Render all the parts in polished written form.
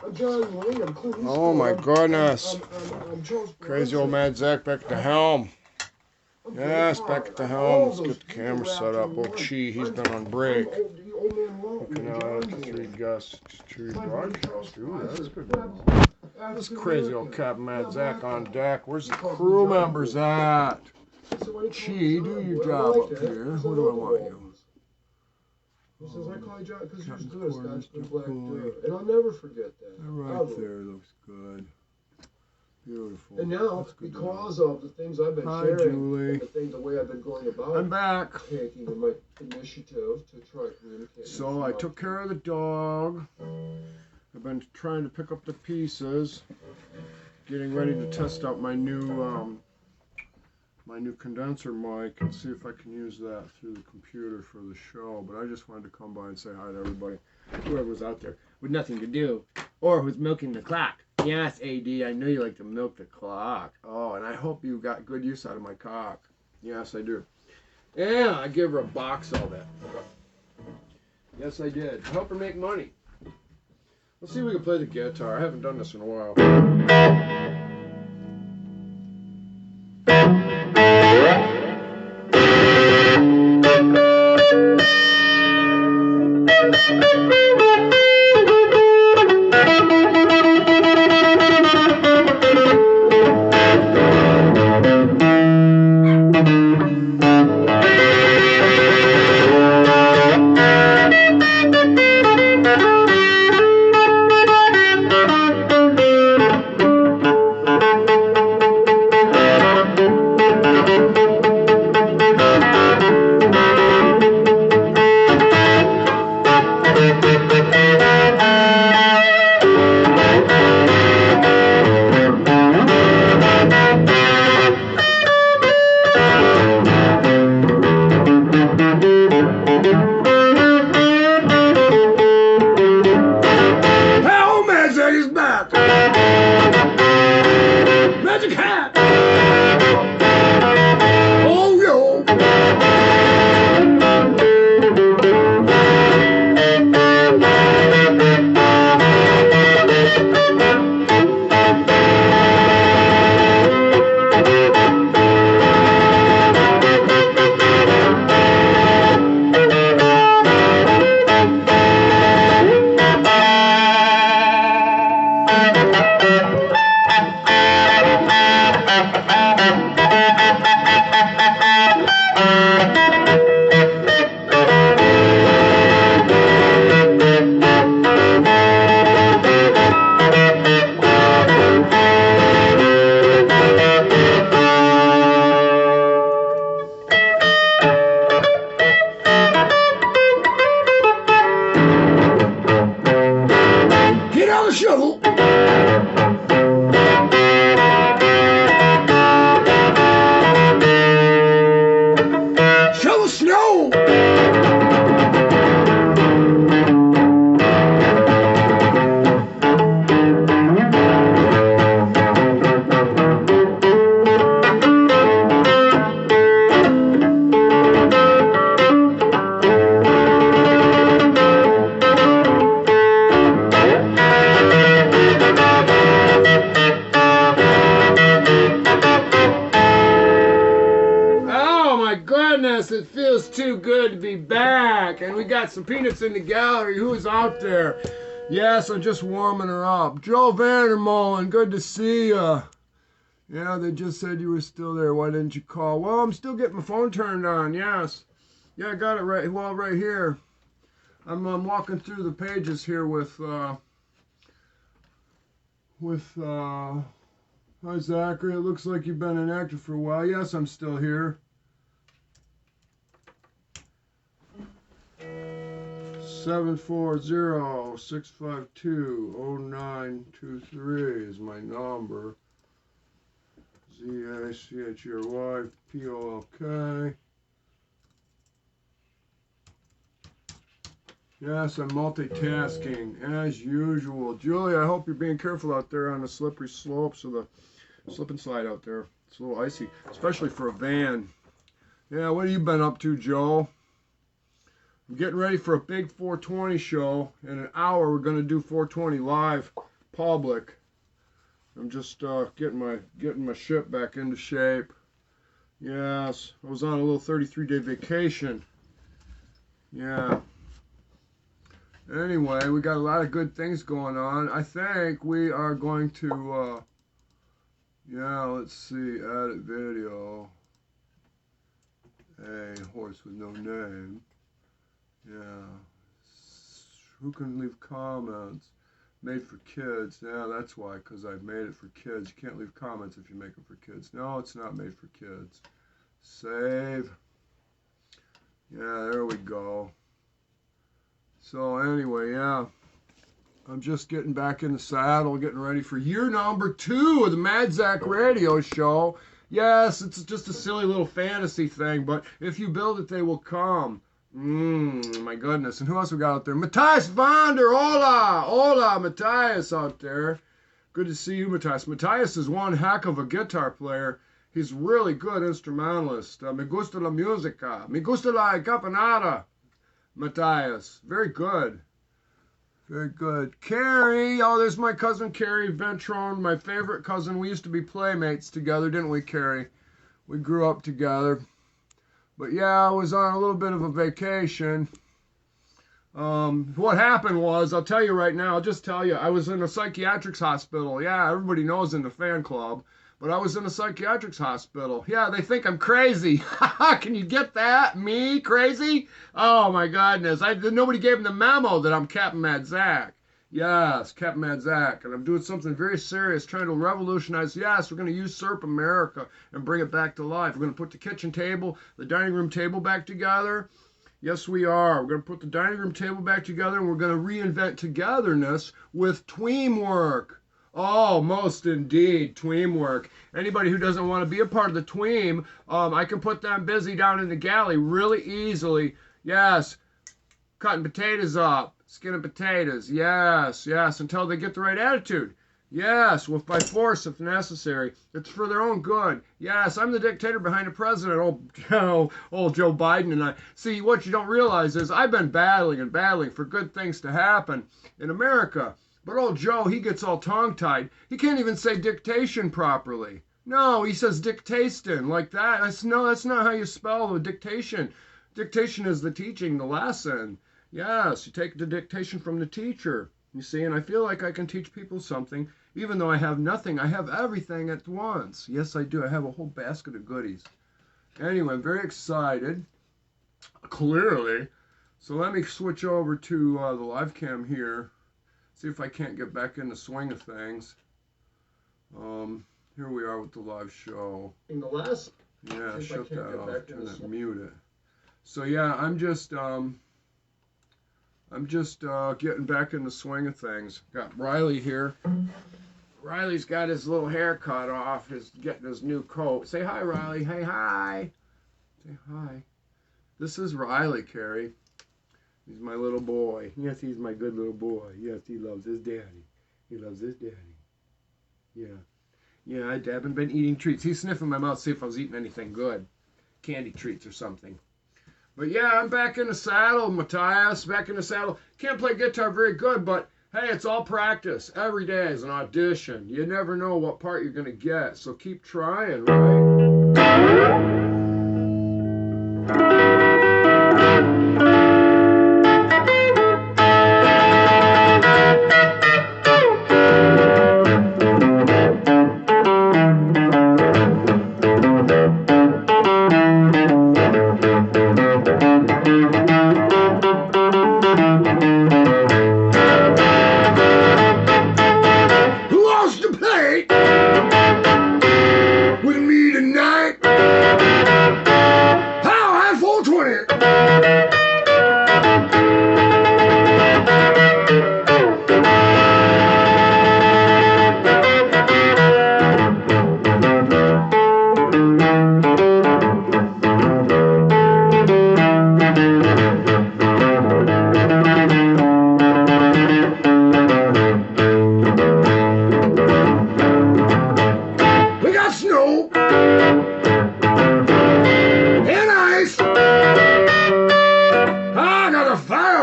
Oh my goodness. Crazy old man Zack back at the helm. Yes, back at the helm. Let's get the camera set up. Oh, Chi, he's been on break. Looking out at the three broadcast. Ooh, that's good. This crazy old Captain Mad Zack on deck. Where's the crew members at? Chi, do your job up here. What do I want you? He says, I call you John because you're good as Black Dude. And I'll never forget that. Right there looks good. Beautiful. And now, because of the things I've been sharing, and the way I've been going about I'm back. taking my initiative to try to communicate. So I took care of the dog. I've been trying to pick up the pieces, getting ready to test out my new condenser mic and see if I can use that through the computer for the show. But I just wanted to come by and say hi to everybody, whoever was out there with nothing to do or who's milking the clock. Yes, AD, I know you like to milk the clock. Oh, and I hope you got good use out of my cock. Yes, I do. Yeah, I give her a box of it. Yes, I did. Help her make money. Let's see if we can play the guitar. I haven't done this in a while. It feels too good to be back, and we got some peanuts in the gallery. Who's out there? Yes, I'm just warming her up. Joe Vandermolen, good to see ya. Yeah, they just said you were still there. Why didn't you call? Well, I'm still getting my phone turned on. Yes, yeah, I got it right. Well, right here. I'm walking through the pages here with hi Zachary. It looks like you've been inactive for a while. Yes, I'm still here. 740-652-0923 is my number. ZACHERY-POLK. Yes, I'm multitasking as usual. Julie, I hope you're being careful out there on the slippery slopes of the slip and slide out there. It's a little icy, especially for a van. Yeah, what have you been up to, Joe? I'm getting ready for a big 420 show. In an hour, we're going to do 420 live public. I'm just getting my ship back into shape. Yes, I was on a little 33-day vacation. Yeah. Anyway, we got a lot of good things going on. I think we are going to, yeah, let's see, edit video. A horse with no name. Yeah. Who can leave comments? Made for kids. Yeah, that's why, because I've made it for kids. You can't leave comments if you make it for kids. No, it's not made for kids. Save. Yeah, there we go. So anyway, yeah. I'm just getting back in the saddle, getting ready for year number 2 of the Mad Zack radio show. Yes, it's just a silly little fantasy thing, but if you build it, they will come. My goodness. And who else we got out there? Matthias Vander. Hola. Hola, Matthias out there. Good to see you, Matthias. Matthias is one heck of a guitar player. He's really good instrumentalist. Me gusta la musica. Me gusta la campanada. Matthias. Very good. Very good. Carrie. Oh, there's my cousin Carrie Ventrone, my favorite cousin. We used to be playmates together, didn't we, Carrie? We grew up together. But yeah, I was on a little bit of a vacation. What happened was, I'll tell you right now, I'll just tell you, I was in a psychiatrics hospital. Yeah, everybody knows in the fan club. But I was in a psychiatrics hospital. Yeah, they think I'm crazy. Can you get that? Me? Crazy? Oh my goodness. Nobody gave them the memo that I'm Captain Mad Zack. Yes, Captain Mad Zack. And I'm doing something very serious, trying to revolutionize. Yes, we're going to usurp America and bring it back to life. We're going to put the kitchen table, the dining room table back together. Yes, we are. We're going to put the dining room table back together, and we're going to reinvent togetherness with tweamwork. Oh, most indeed, tweamwork. Anybody who doesn't want to be a part of the tweam, I can put them busy down in the galley really easily. Yes, cutting potatoes up, skinning potatoes. Yes, yes, until they get the right attitude. Yes, with by force if necessary. It's for their own good. Yes, I'm the dictator behind the president, old Joe Biden and I. See, what you don't realize is I've been battling and battling for good things to happen in America. But old Joe, he gets all tongue-tied. He can't even say dictation properly. No, he says dictation like that. No, that's not how you spell the dictation. Dictation is the teaching, the lesson. Yes, you take the dictation from the teacher. You see, and I feel like I can teach people something, even though I have nothing. I have everything at once. Yes, I do. I have a whole basket of goodies. Anyway, I'm very excited, clearly. So let me switch over to the live cam here. See if I can't get back in the swing of things. Here we are with the live show. In the last... Yeah, shut that off. Turn that, mute it. So yeah, I'm just getting back in the swing of things. Got Riley here. Riley's got his little hair cut off. He's getting his new coat. Say hi, Riley. Hey, hi. Say hi. This is Riley, Carrie. He's my little boy. Yes, he's my good little boy. Yes, he loves his daddy. He loves his daddy. Yeah. Yeah, I haven't been eating treats. He's sniffing my mouth to see if I was eating anything good. Candy treats or something. But yeah, I'm back in the saddle, Matthias. Back in the saddle. Can't play guitar very good, but hey, it's all practice. Every day is an audition. You never know what part you're going to get, so keep trying, right?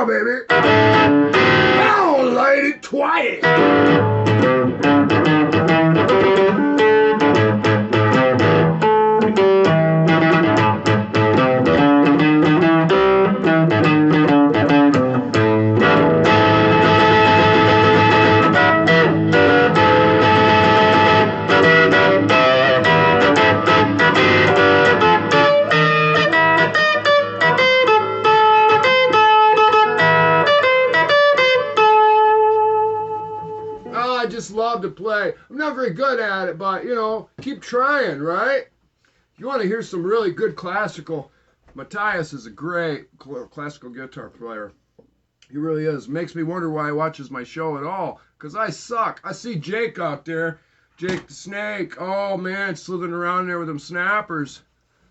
Baby, I'll light it twice. I just love to play. I'm not very good at it, but, you know, keep trying, right? If you want to hear some really good classical, Matthias is a great classical guitar player. He really is. Makes me wonder why he watches my show at all, because I suck. I see Jake out there, Jake the Snake. Oh, man, slithering around there with them snappers.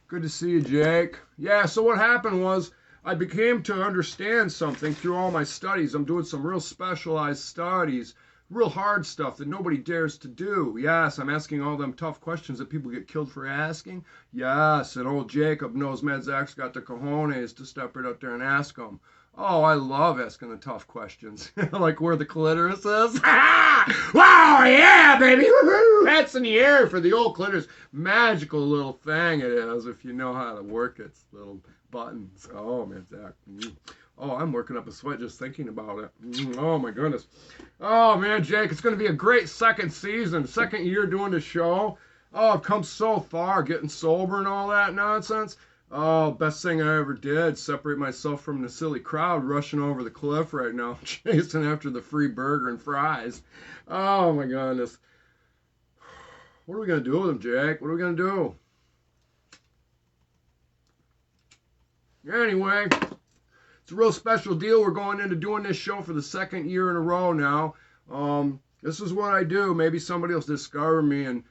Good to see you, Jake. Yeah, so what happened was I became to understand something through all my studies. I'm doing some real specialized studies, real hard stuff that nobody dares to do. Yes, I'm asking all them tough questions that people get killed for asking. Yes, and old Jacob knows Mad Zack's got the cojones to step right up there and ask them. Oh, I love asking the tough questions. Like where the clitoris is. Wow, yeah, baby. Woo-hoo. That's in the air for the old clitoris. Magical little thing it is if you know how to work its little buttons. Oh, man, Zack. Oh, I'm working up a sweat just thinking about it. Oh, my goodness. Oh, man, Jake, it's going to be a great second season, second year doing the show. Oh, I've come so far getting sober and all that nonsense. Oh, best thing I ever did, separate myself from the silly crowd rushing over the cliff right now, chasing after the free burger and fries. Oh, my goodness. What are we going to do with them, Jake? What are we going to do? Anyway, it's a real special deal. We're going into doing this show for the second year in a row now. This is what I do. Maybe somebody else discover me and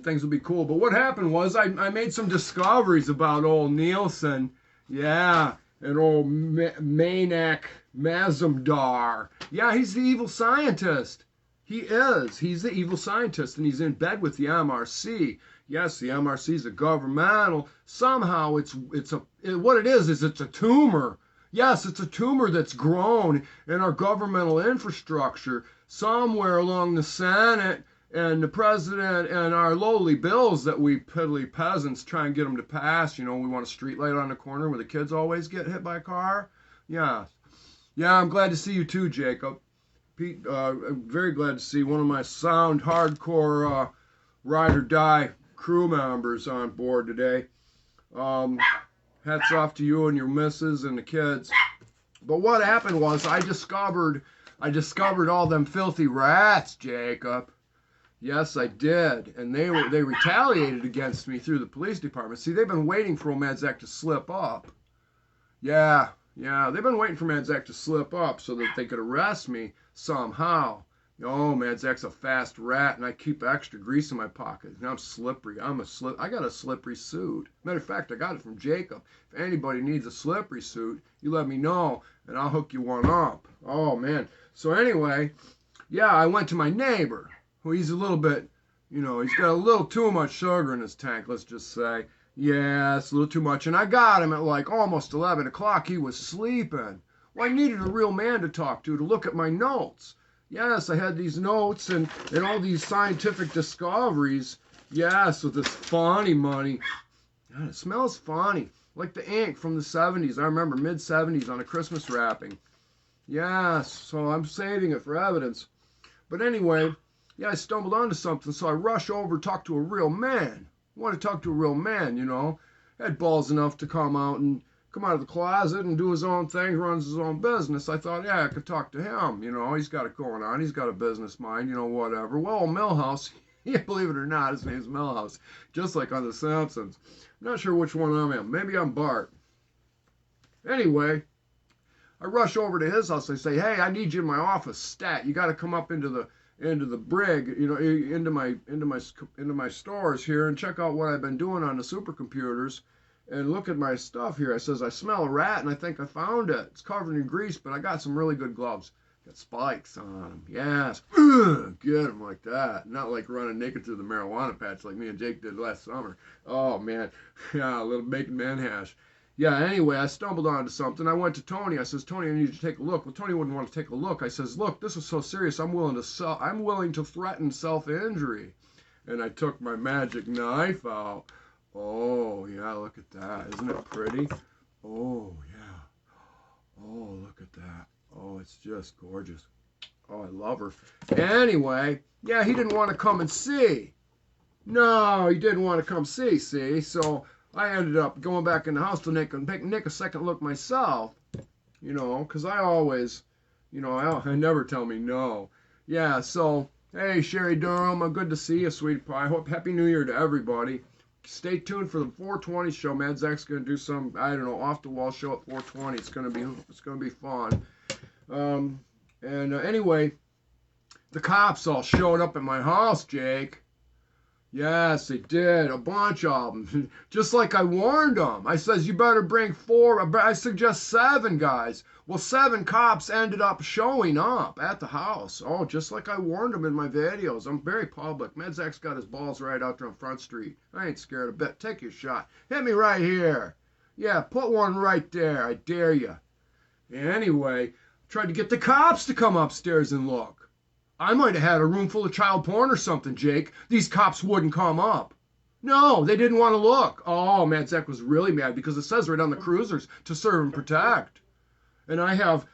things will be cool. But what happened was I made some discoveries about old Nielsen. Yeah, and old Manak Mazumdar. Yeah, he's the evil scientist. He is. He's the evil scientist, and he's in bed with the MRC. Yes, the MRC is a governmental. Somehow what it is it's a tumor. Yes, it's a tumor that's grown in our governmental infrastructure somewhere along the Senate and the president and our lowly bills that we piddly peasants try and get them to pass. You know, we want a street light on the corner where the kids always get hit by a car. Yeah. Yeah, I'm glad to see you too, Jacob. Pete, I'm very glad to see one of my sound, hardcore, ride or die crew members on board today. Hats off to you and your missus and the kids. But what happened was I discovered all them filthy rats, Jacob. Yes, I did, and they retaliated against me through the police department. See, they've been waiting for Mad Zack to slip up. Yeah, they've been waiting for Mad Zack to slip up so that they could arrest me somehow. Oh, Mad Zack's a fast rat, and I keep extra grease in my pocket. And I'm slippery. I got a slippery suit. Matter of fact, I got it from Jacob. If anybody needs a slippery suit, you let me know, and I'll hook you one up. Oh, man. So anyway, yeah, I went to my neighbor. Well, he's a little bit, you know, he's got a little too much sugar in his tank, let's just say. Yeah, it's a little too much. And I got him at like almost 11 o'clock. He was sleeping. Well, I needed a real man to talk to look at my notes. Yes, I had these notes and all these scientific discoveries. Yes, with this funny money. God, it smells funny. Like the ink from the 70s. I remember mid-70s on a Christmas wrapping. Yes, so I'm saving it for evidence. But anyway, yeah, I stumbled onto something, so I rush over to talk to a real man. I want to talk to a real man, you know. Had balls enough to come out of the closet and do his own thing, runs his own business. I thought, yeah, I could talk to him, you know. He's got it going on. He's got a business mind, you know, whatever. Well, Milhouse, yeah, believe it or not, his name's Milhouse, just like on The Simpsons. I'm not sure which one I am. Maybe I'm Bart. Anyway, I rush over to his house. I say, hey, I need you in my office, stat. You got to come up into the brig, you know, into my stores here and check out what I've been doing on the supercomputers and look at my stuff here. I says, I smell a rat and I think I found it. It's covered in grease, but I got some really good gloves. Got spikes on them. Yes. Get them like that. Not like running naked through the marijuana patch like me and Jake did last summer. Oh, man. Yeah, a little bacon man hash. Yeah, anyway, I stumbled onto something. I went to Tony. I says, Tony, I need you to take a look. Well, Tony wouldn't want to take a look. I says, look, this is so serious. I'm willing to threaten self-injury. And I took my magic knife out. Oh, yeah, look at that. Isn't it pretty? Oh, yeah. Oh, look at that. Oh, it's just gorgeous. Oh, I love her. Anyway, yeah, he didn't want to come and see. No, he didn't want to come see. So I ended up going back in the house to Nick a second look myself, you know, because I always You know, I never tell me no. Yeah, so, hey, Sherry Durham, good to see you, sweet pie. Hope Happy New Year to everybody. Stay tuned for the 420 show. Mad Zach's gonna do some, I don't know, off the wall show at 420. It's gonna be fun. Anyway, the cops all showed up at my house, Jake. Yes, they did. A bunch of them. Just like I warned them. I says, you better bring 4. I suggest 7 guys. Well, 7 cops ended up showing up at the house. Oh, just like I warned them in my videos. I'm very public. Medzak's got his balls right out there on Front Street. I ain't scared a bit. Take your shot. Hit me right here. Yeah, put one right there. I dare you. Anyway, tried to get the cops to come upstairs and look. I might have had a room full of child porn or something, Jake. These cops wouldn't come up. No, they didn't want to look. Oh, Mad Zach was really mad because it says right on the cruisers to serve and protect. And I have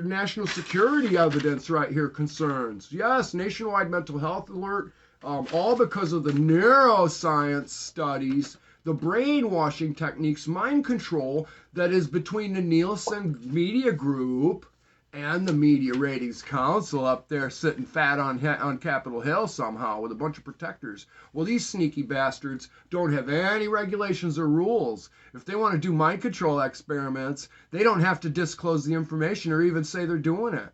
national security evidence right here, concerns. Yes, nationwide mental health alert, all because of the neuroscience studies, the brainwashing techniques, mind control that is between the Nielsen Media Group and the Media Ratings Council up there sitting fat on Capitol Hill somehow with a bunch of protectors. Well, these sneaky bastards don't have any regulations or rules. If they want to do mind control experiments, they don't have to disclose the information or even say they're doing it.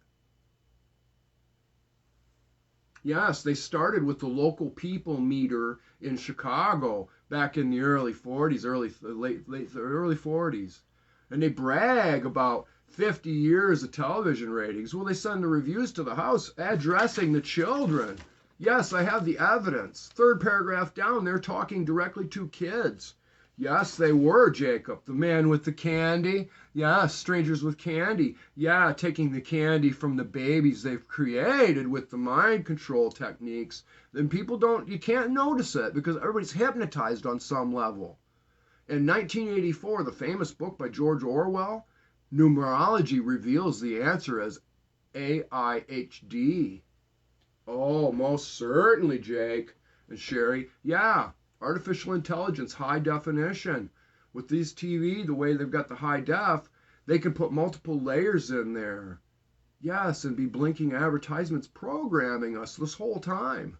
Yes, they started with the local people meter in Chicago back in the early 40s, early 40s. And they brag about 50 years of television ratings. Well, they send the reviews to the house addressing the children. Yes, I have the evidence. 3rd paragraph down, they're talking directly to kids. Yes, they were, Jacob. The man with the candy. Yeah, strangers with candy. Yeah, taking the candy from the babies they've created with the mind control techniques. Then you can't notice it because everybody's hypnotized on some level. In 1984, the famous book by George Orwell, numerology reveals the answer as AIHD. Oh, most certainly, Jake and Sherry. Yeah, artificial intelligence, high definition. With these TV, the way they've got the high def, they can put multiple layers in there. Yes, and be blinking advertisements programming us this whole time.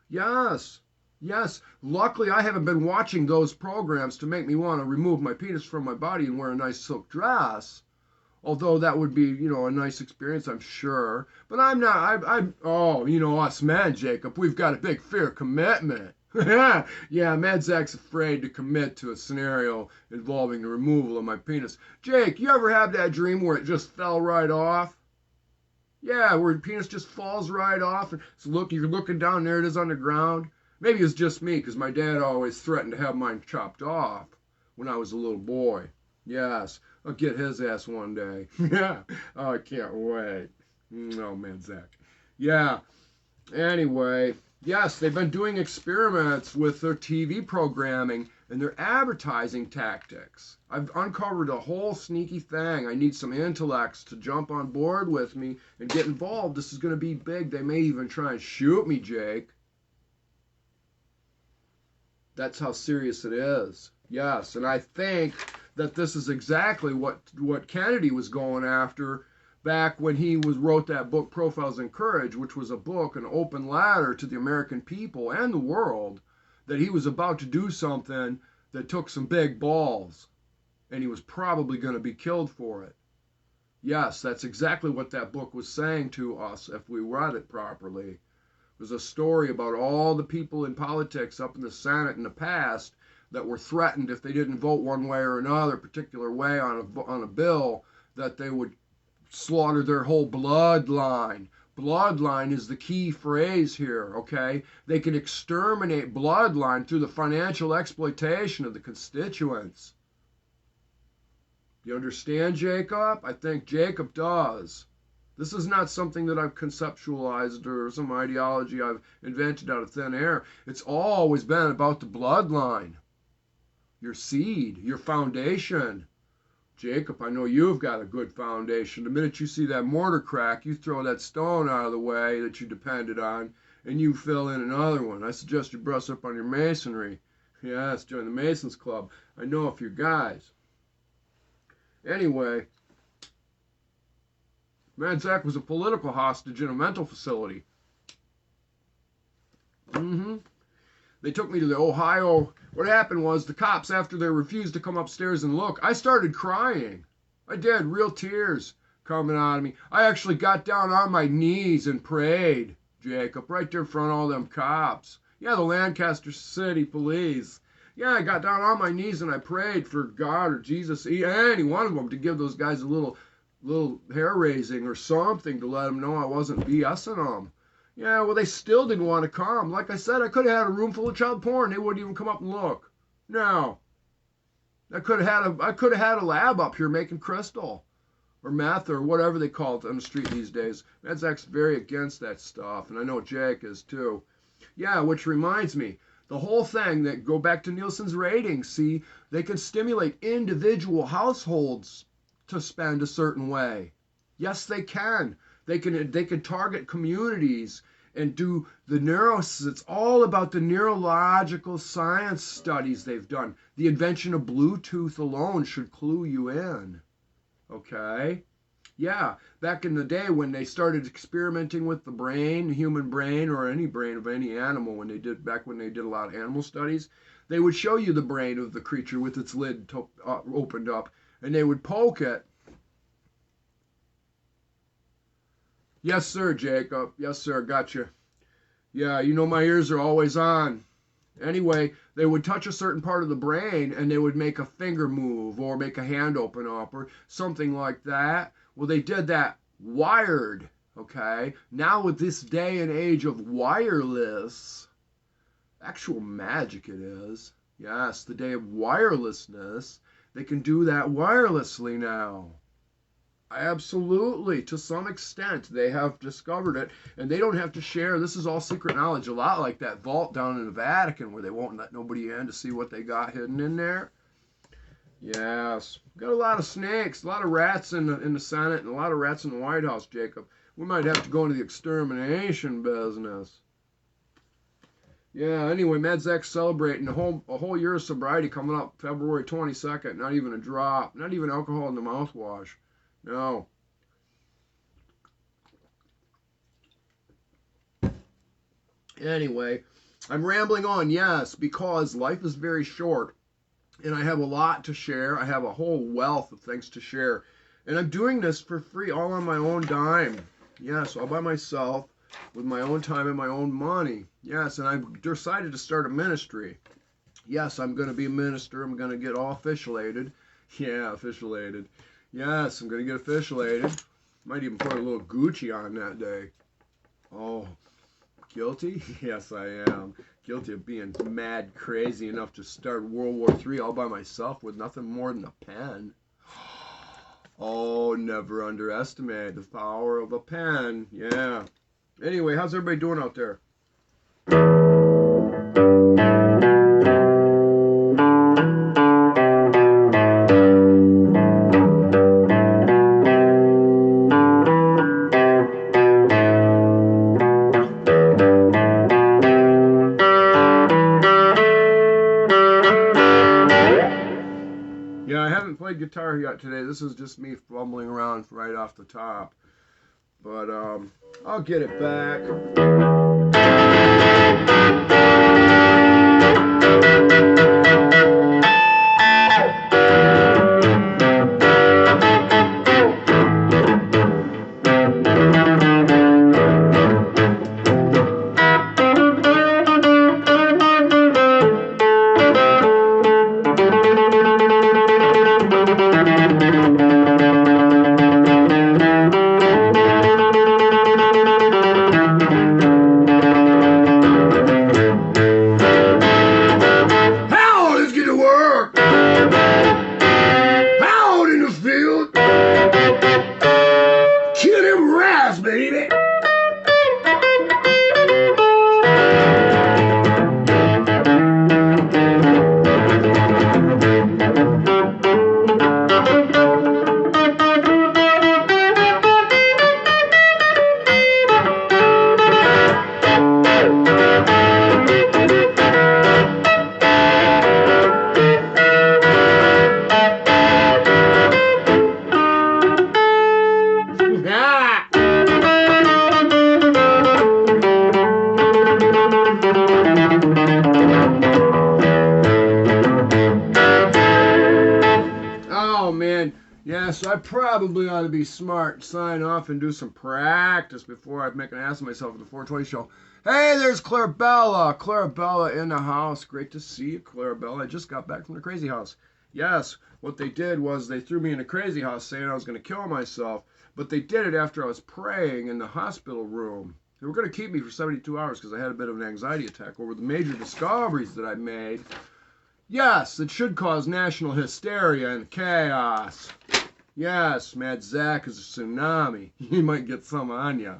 Yes. Yes, luckily I haven't been watching those programs to make me want to remove my penis from my body and wear a nice silk dress. Although that would be, a nice experience, I'm sure. But I'm not, us men, Jacob, we've got a big fear of commitment. Yeah, Mad Zach's afraid to commit to a scenario involving the removal of my penis. Jake, you ever have that dream where it just fell right off? Yeah, where the penis just falls right off. And you're looking down, there it is on the ground. Maybe it's just me, because my dad always threatened to have mine chopped off when I was a little boy. Yes, I'll get his ass one day. Yeah, oh, I can't wait. Oh, man, Zach. Yeah, anyway, yes, they've been doing experiments with their TV programming and their advertising tactics. I've uncovered a whole sneaky thing. I need some intellects to jump on board with me and get involved. This is going to be big. They may even try and shoot me, Jake. That's how serious it is. Yes, and I think that this is exactly what Kennedy was going after back when he wrote that book, Profiles in Courage, which was a book, an open letter to the American people and the world, that he was about to do something that took some big balls, and he was probably going to be killed for it. Yes, that's exactly what that book was saying to us if we read it properly. It was a story about all the people in politics up in the Senate in the past that were threatened if they didn't vote one way or another, particular way on a bill, that they would slaughter their whole bloodline. Bloodline is the key phrase here, okay? They can exterminate bloodline through the financial exploitation of the constituents. You understand, Jacob? I think Jacob does. This is not something that I've conceptualized or some ideology I've invented out of thin air. It's always been about the bloodline. Your seed, your foundation. Jacob, I know you've got a good foundation. The minute you see that mortar crack, you throw that stone out of the way that you depended on, and you fill in another one. I suggest you brush up on your masonry. Yes, join the Masons Club. I know a few guys. Anyway, Man, Zack was a political hostage in a mental facility. They took me to the Ohio. What happened was the cops, after they refused to come upstairs and look, I started crying. I did, real tears coming out of me. I actually got down on my knees and prayed, Jacob, right there in front of all them cops. Yeah, the Lancaster City Police. Yeah, I got down on my knees and I prayed for God or Jesus, any one of them, to give those guys a little hair raising or something to let them know I wasn't BSing them. Yeah, well, they still didn't want to come. Like I said, I could have had a room full of child porn. They wouldn't even come up and look. No. I could have had a lab up here making crystal or meth or whatever they call it on the street these days. Zack's very against that stuff, and I know Jake is too. Yeah, which reminds me, the whole thing, that go back to Nielsen's ratings, see, they can stimulate individual households to spend a certain way. Yes, they can. They can target communities and do the it's all about the neurological science studies they've done. The invention of Bluetooth alone should clue you in. Okay? Yeah, back in the day when they started experimenting with the brain, the human brain, or any brain of any animal, when they did a lot of animal studies, they would show you the brain of the creature with its lid opened up, and they would poke it. Yes, sir, Jacob. Yes, sir, gotcha. Yeah, you know my ears are always on. Anyway, they would touch a certain part of the brain and they would make a finger move or make a hand open up or something like that. Well, they did that wired, okay? Now with this day and age of wireless, actual magic it is. Yes, the day of wirelessness, they can do that wirelessly now. Absolutely, to some extent, they have discovered it, and they don't have to share. This is all secret knowledge, a lot like that vault down in the Vatican where they won't let nobody in to see what they got hidden in there. Yes, got a lot of snakes, a lot of rats in the Senate, and a lot of rats in the White House, Jacob. We might have to go into the extermination business. Yeah, anyway, Zack's celebrating a whole year of sobriety coming up February 22nd. Not even a drop, not even alcohol in the mouthwash. No. Anyway, I'm rambling on, yes, because life is very short, and I have a lot to share. I have a whole wealth of things to share, and I'm doing this for free, all on my own dime. Yes, all by myself, with my own time and my own money. Yes, and I've decided to start a ministry. Yes, I'm going to be a minister. I'm going to get all officialated. Yeah, officialated. Yes, I'm going to get officialated. Might even put a little Gucci on that day. Oh, guilty? Yes, I am. Guilty of being mad crazy enough to start World War III all by myself with nothing more than a pen. Oh, never underestimate the power of a pen. Yeah. Anyway, how's everybody doing out there? Guitar yet today. This is just me fumbling around right off the top, but I'll get it back. so I probably ought to be smart, sign off, and do some practice before I make an ass of myself at the 420 show. Hey, there's Clarabella. Clarabella in the house. Great to see you, Clarabella. I just got back from the crazy house. Yes, what they did was they threw me in a crazy house saying I was going to kill myself, but they did it after I was praying in the hospital room. They were going to keep me for 72 hours because I had a bit of an anxiety attack over the major discoveries that I made. Yes, it should cause national hysteria and chaos. Yes, Mad Zack is a tsunami. He might get some on ya.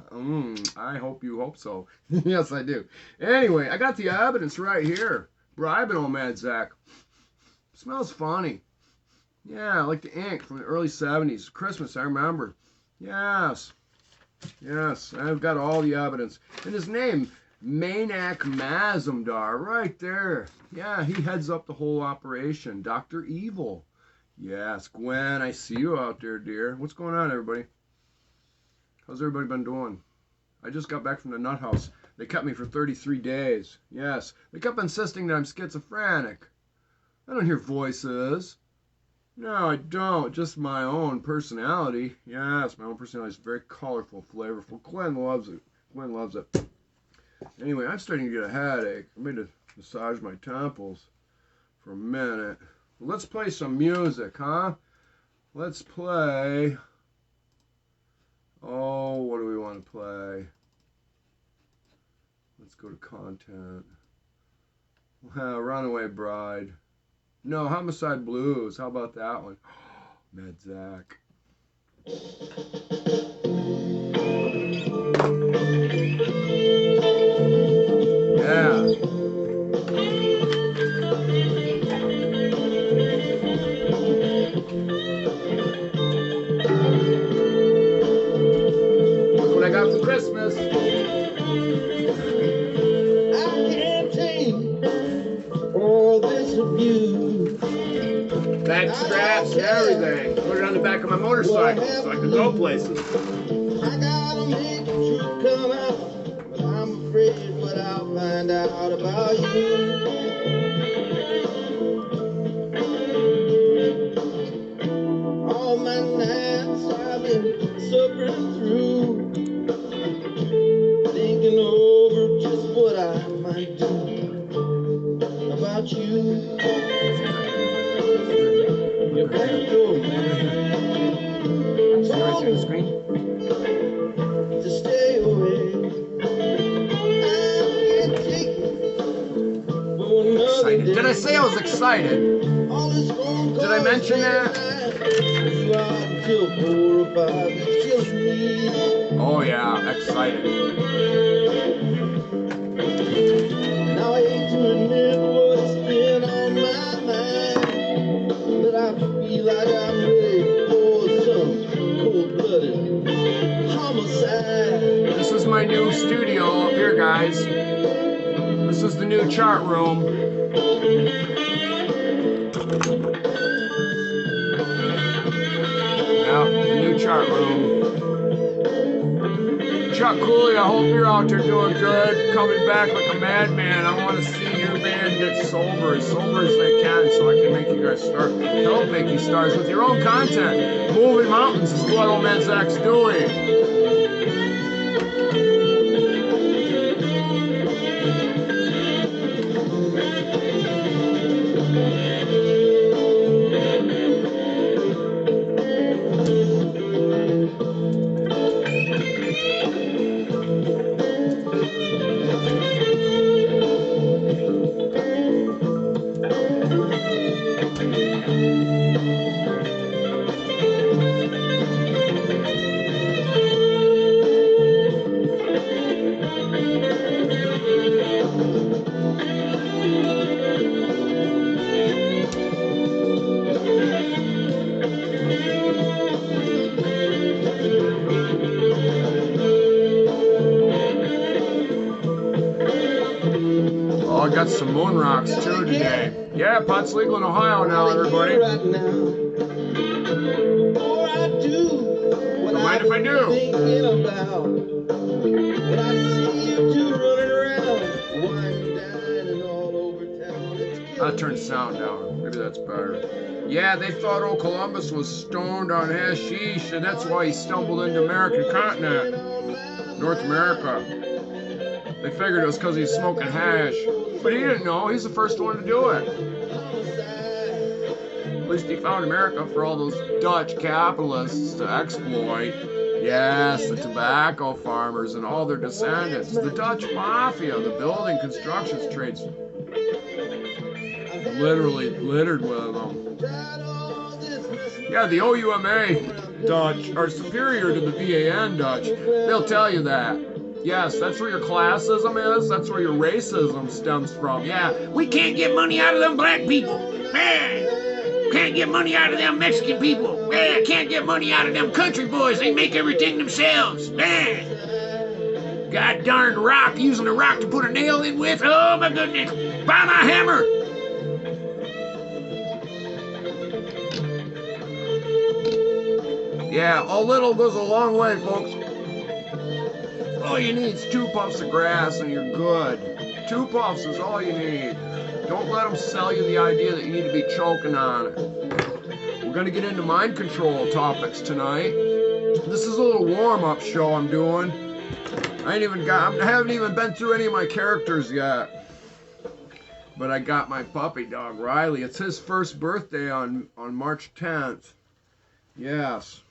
I hope you hope so. Yes, I do. Anyway, I got the evidence right here. Bribing old Mad Zack. Smells funny. Yeah, like the ink from the early 70s. Christmas, I remember. Yes. Yes, I've got all the evidence. And his name, Manak Mazumdar, right there. Yeah, he heads up the whole operation. Dr. Evil. Yes, Gwen, I see you out there, dear. What's going on, everybody? How's everybody been doing? I just got back from the nut house. They kept me for 33 days. Yes, they kept insisting that I'm schizophrenic. I don't hear voices. No, I don't. Just my own personality. Yes, my own personality is very colorful, flavorful. Gwen loves it. Gwen loves it. Anyway, I'm starting to get a headache. I made to massage my temples for a minute. Let's play some music, huh? Let's play. Oh, what do we want to play? Let's go to content. Runaway Bride. No, Homicide Blues. How about that one? Mad Zack. Yeah. Look what I got for Christmas. I can't take all this abuse. Back straps and everything. Put it on the back of my motorcycle so I can go places. I gotta make the truth come out, but I'm afraid what I'll find out about you. All my nights I've been suffering through, thinking over just what I might do about you. Your back door. See right there on the screen? To stay away. I can't take it for another Excited. day. Did I say I was excited? All this phone Did I mention that? You are until 4 or 5. It's killing me. Oh yeah, excited. Now I hate to admit what's been on my mind, but I feel like I'm ready for some cold-blooded homicide. This is my new studio up here, guys. This is the new chart room. Yeah, the new chart room. Chuck Cooley, I hope you're out there doing good. Coming back like a madman. I want to see your band get sober as they can so I can make you guys start. Help make you stars with your own content. Moving mountains is what old man Zack's doing. Oh, I got some moon rocks too today. Yeah, pot's legal in Ohio now, everybody. Right now. Or I do what Don't mind I've if I been do. thinking about. When I see you two running around, wine and dining all over town. It's I'll killing turn me. sound down. Maybe that's better. Yeah, they thought old Columbus was stoned on hashish, and that's why he stumbled into American continent, North America. They figured it was because he's smoking hash, but he didn't know. He's the first one to do it. At least he found America for all those Dutch capitalists to exploit. Yes, the tobacco farmers and all their descendants. The Dutch mafia, the building construction trades, literally littered with them. Yeah, the OUMA Dutch are superior to the VAN Dutch. They'll tell you that. Yes, that's where your classism is. That's where your racism stems from. Yeah, we can't get money out of them black people. Man, can't get money out of them Mexican people. Man, can't get money out of them country boys. They make everything themselves. Man, god darn rock, using a rock to put a nail in with. Oh my goodness, buy my hammer. Yeah, a little goes a long way, folks. All you need is 2 puffs of grass and you're good. 2 puffs is all you need. Don't let them sell you the idea that you need to be choking on it. We're going to get into mind control topics tonight. This is a little warm-up show I'm doing. I haven't even been through any of my characters yet. But I got my puppy dog, Riley. It's his first birthday on March 10th. Yes.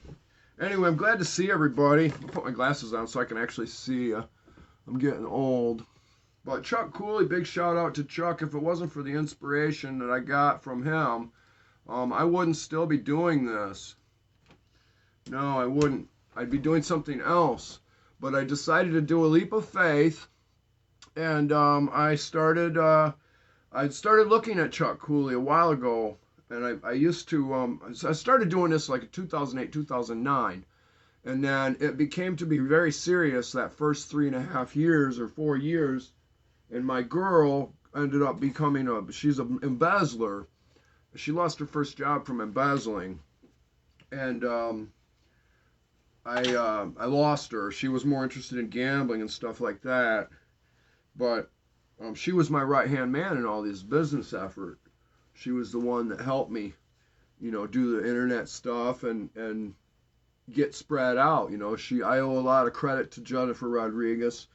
Anyway, I'm glad to see everybody. I'll put my glasses on so I can actually see. I'm getting old. But Chuck Cooley, big shout out to Chuck. If it wasn't for the inspiration that I got from him, I wouldn't still be doing this. No, I wouldn't. I'd be doing something else. But I decided to do a leap of faith, and I started looking at Chuck Cooley a while ago. And I used to, I started doing this like in 2008, 2009. And then it became to be very serious that first 3.5 years or 4 years. And my girl ended up becoming she's an embezzler. She lost her first job from embezzling. And I lost her. She was more interested in gambling and stuff like that. But she was my right-hand man in all this business effort. She was the one that helped me, do the internet stuff and get spread out. I owe a lot of credit to Jennifer Rodriguez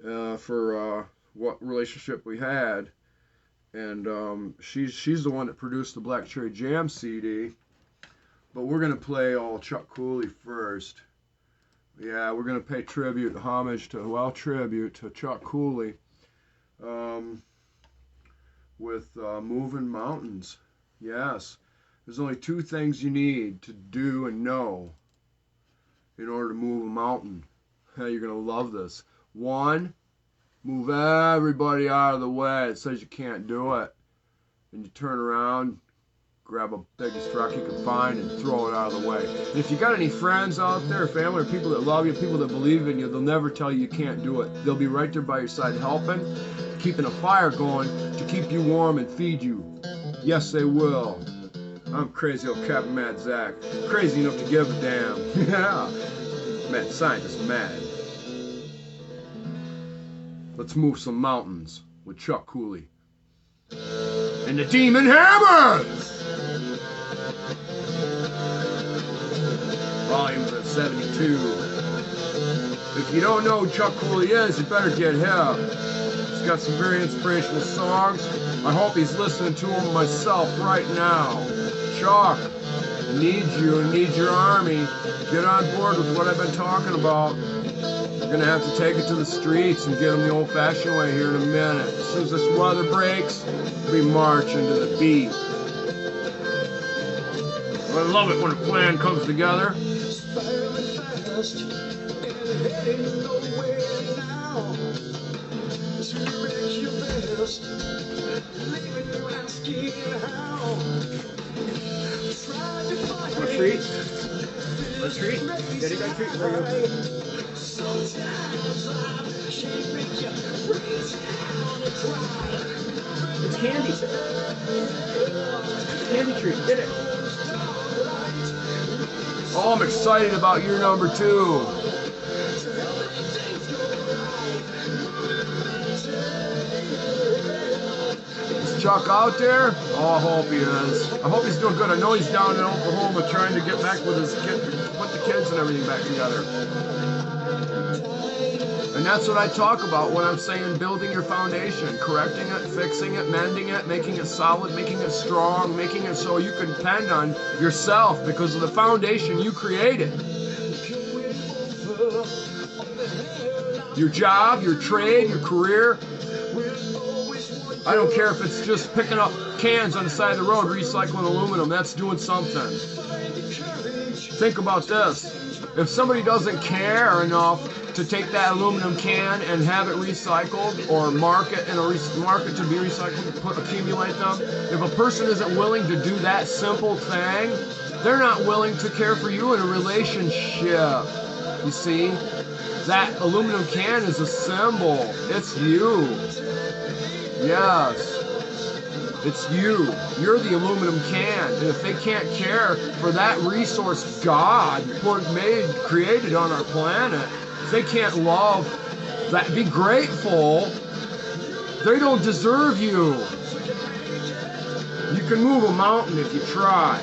for what relationship we had, and she's the one that produced the Black Cherry Jam CD. But we're gonna play all Chuck Cooley first. Yeah, we're gonna pay homage to Chuck Cooley. With moving mountains. Yes. There's only 2 things you need to do and know in order to move a mountain. You're going to love this. 1, move everybody out of the way that says you can't do it. And you turn around, grab a biggest rock you can find and throw it out of the way. And if you got any friends out there, family, or people that love you, people that believe in you, they'll never tell you can't do it. They'll be right there by your side helping, keeping a fire going to keep you warm and feed you. Yes, they will. I'm crazy old Captain Mad Zack. Crazy enough to give a damn. Yeah. Mad scientist mad. Let's move some mountains with Chuck Cooley. And the Demon Hammers! Volumes at 72. If you don't know who Chuck Cooley is, you better get hip. He's got some very inspirational songs. I hope he's listening to them myself right now. Chuck, I need you and need your army. Get on board with what I've been talking about. We're going to have to take it to the streets and get them the old-fashioned way here in a minute. As soon as this weather breaks, we march into the beat. I love it when a plan comes together. Retreat. Retreat. Daddy got a treat for you. It's candy. Candy treat. Get it. Oh, I'm excited about year number 2. It's Chuck out there? Oh, I hope he is. I hope he's doing good. I know he's down in Oklahoma trying to get back with his kid, put the kids and everything back together. And that's what I talk about when I'm saying building your foundation, correcting it, fixing it, mending it, making it solid, making it strong, making it so you can depend on yourself because of the foundation you created. Your job, your trade, your career. I don't care if it's just picking up cans on the side of the road, recycling aluminum. That's doing something. Think about this. If somebody doesn't care enough to take that aluminum can and have it recycled or mark it in a market to be recycled, accumulate them, if a person isn't willing to do that simple thing, they're not willing to care for you in a relationship. You see? That aluminum can is a symbol. It's you. Yes. It's you. You're the aluminum can. And if they can't care for that resource God created on our planet, if they can't love that, be grateful, they don't deserve you. You can move a mountain if you try.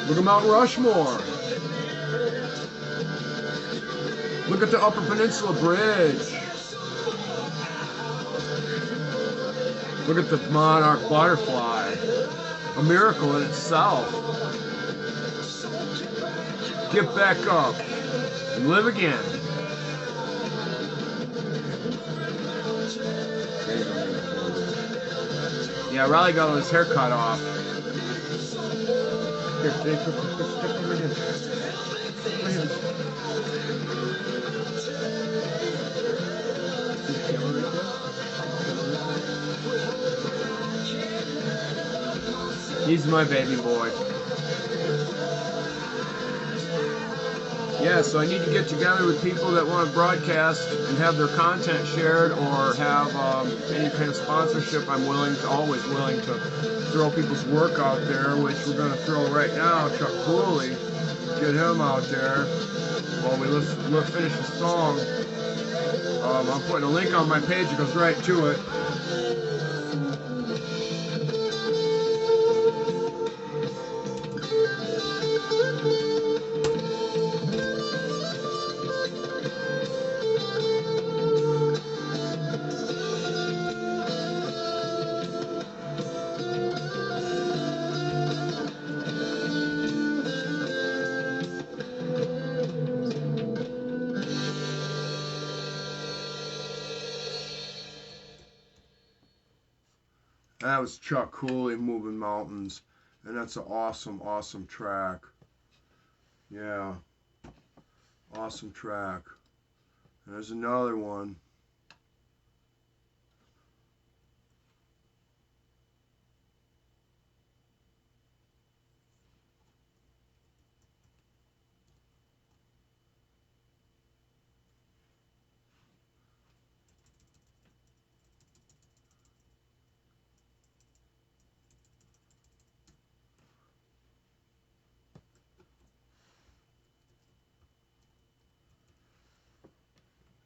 Look at Mount Rushmore. Look at the Upper Peninsula Bridge. Look at the monarch butterfly. A miracle in itself. Get back up and live again. Yeah, Riley got his hair cut off. Here, step over here. He's my baby boy. Yeah, so I need to get together with people that want to broadcast and have their content shared or have any kind of sponsorship. I'm always willing to throw people's work out there, which we're going to throw right now. Chuck Cooley, get him out there while we finish the song. I'm putting a link on my page. It goes right to it. That was Chuck Cooley, Moving Mountains, and that's an awesome, awesome track. Yeah, awesome track. And there's another one.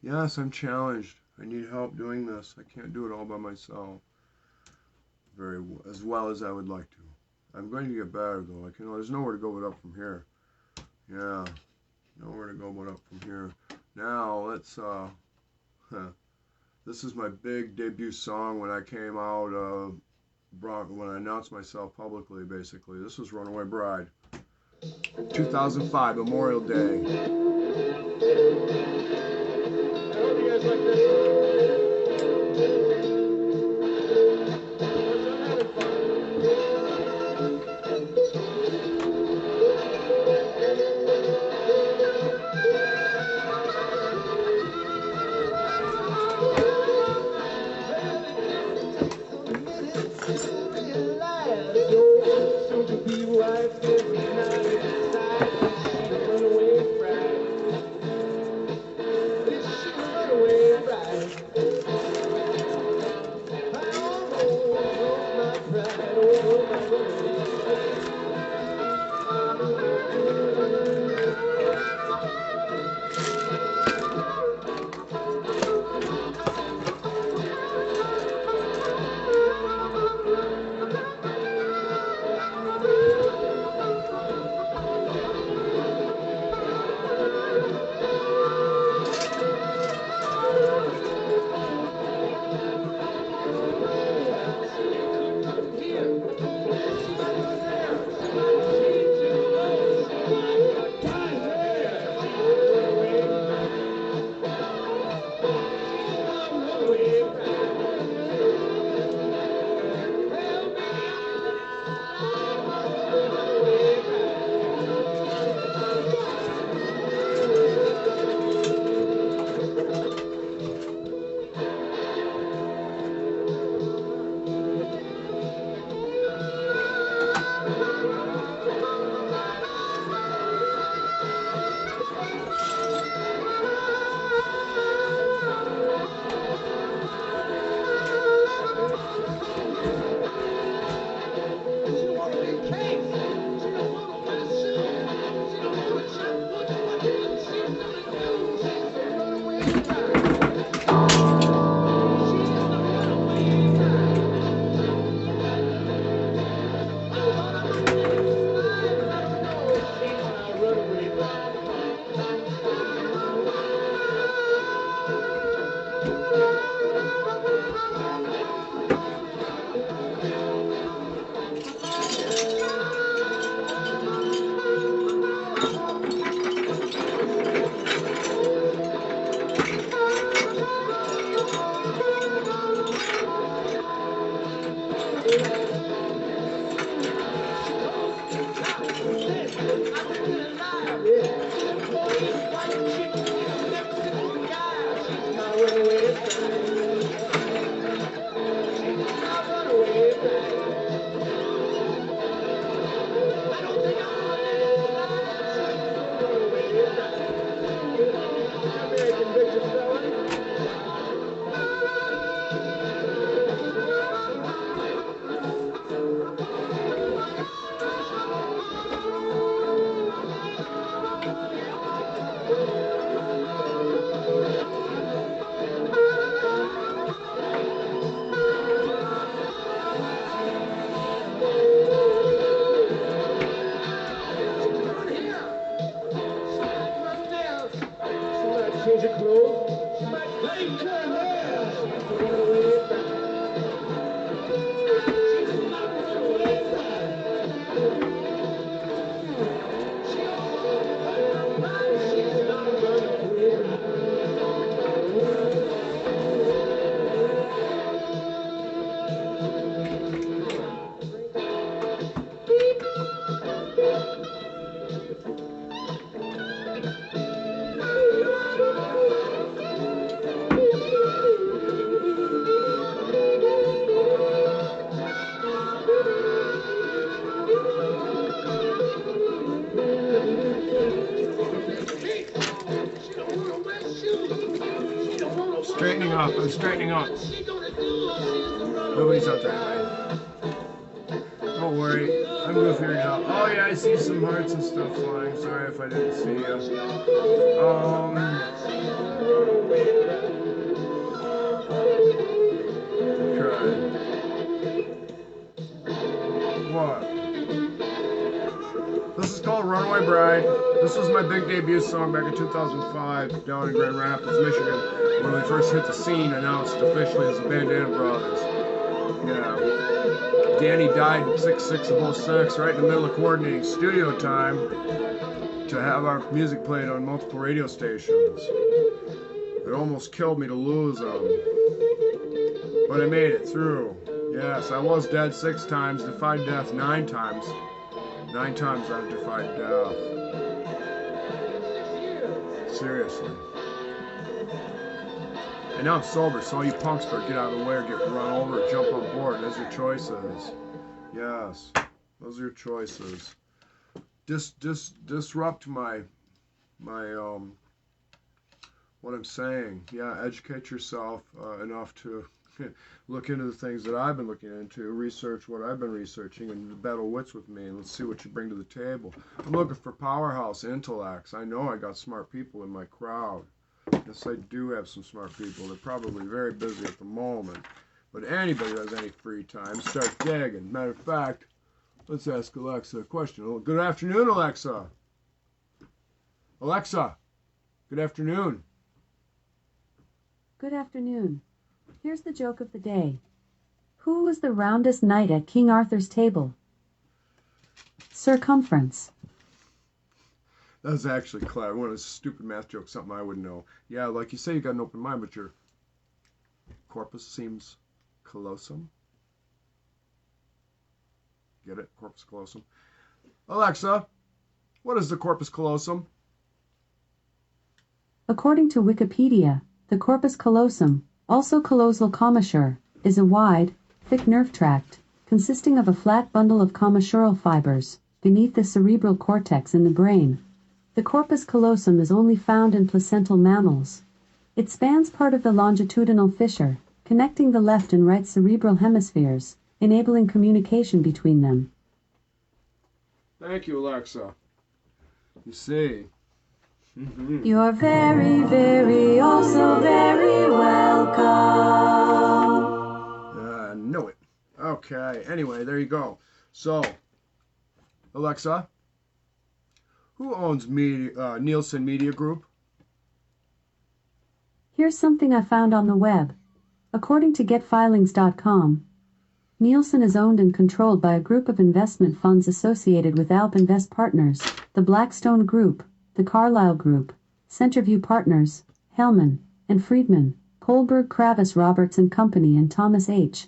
Yes, I'm challenged. I need help doing this. I can't do it all by myself as well as I would like to. I'm going to get better though. Like, there's nowhere to go but up from here. Yeah, nowhere to go but up from here. Now let's this is my big debut song when I came out when I announced myself publicly. Basically, this was Runaway Bride, 2005 Memorial Day. Like this. straightening up. I'm straightening up. Nobody's out there tonight. Don't worry. I'm gonna figure it out. Oh yeah, I see some hearts and stuff flying. Sorry if I didn't see you. What? This is called Runaway Bride. This was my big debut song back in 2005 down in Grand Rapids, Michigan. When we first hit the scene, announced officially as the Bandana Brothers. Yeah. Danny died 6/6/06, right in the middle of coordinating studio time to have our music played on multiple radio stations. It almost killed me to lose them. But I made it through. Yes, I was dead 6 times, defied death 9 times. 9 times I've defied death. Seriously. And now I'm sober, so all you punks better get out of the way or get run over or jump on board. Those are your choices. Yes, those are your choices. Disrupt my what I'm saying. Yeah, educate yourself enough to look into the things that I've been looking into, research what I've been researching, and battle wits with me, and let's see what you bring to the table. I'm looking for powerhouse intellects. I know I got smart people in my crowd. Yes, I do have some smart people. They're probably very busy at the moment. But anybody who has any free time, start digging. Matter of fact, let's ask Alexa a question. Oh, good afternoon, Alexa. Alexa, good afternoon. Good afternoon. Here's the joke of the day. Who was the roundest knight at King Arthur's table? Circumference. That was actually clever. One of those stupid math jokes, something I wouldn't know. Yeah, like you say, you got an open mind, but your corpus seems callosum. Get it? Corpus callosum. Alexa, what is the corpus callosum? According to Wikipedia, the corpus callosum, also callosal commissure, is a wide, thick nerve tract, consisting of a flat bundle of commissural fibers, beneath the cerebral cortex in the brain. The corpus callosum is only found in placental mammals. It spans part of the longitudinal fissure, connecting the left and right cerebral hemispheres, enabling communication between them. Thank you, Alexa. You see. You're very, very, also very welcome. I know it. Okay, anyway, there you go. So, Alexa, who owns Nielsen Media Group? Here's something I found on the web. According to getfilings.com, Nielsen is owned and controlled by a group of investment funds associated with Alp Invest Partners, the Blackstone Group, the Carlyle Group, Centerview Partners, Hellman and Friedman, Kohlberg Kravis Roberts and Company, and Thomas H.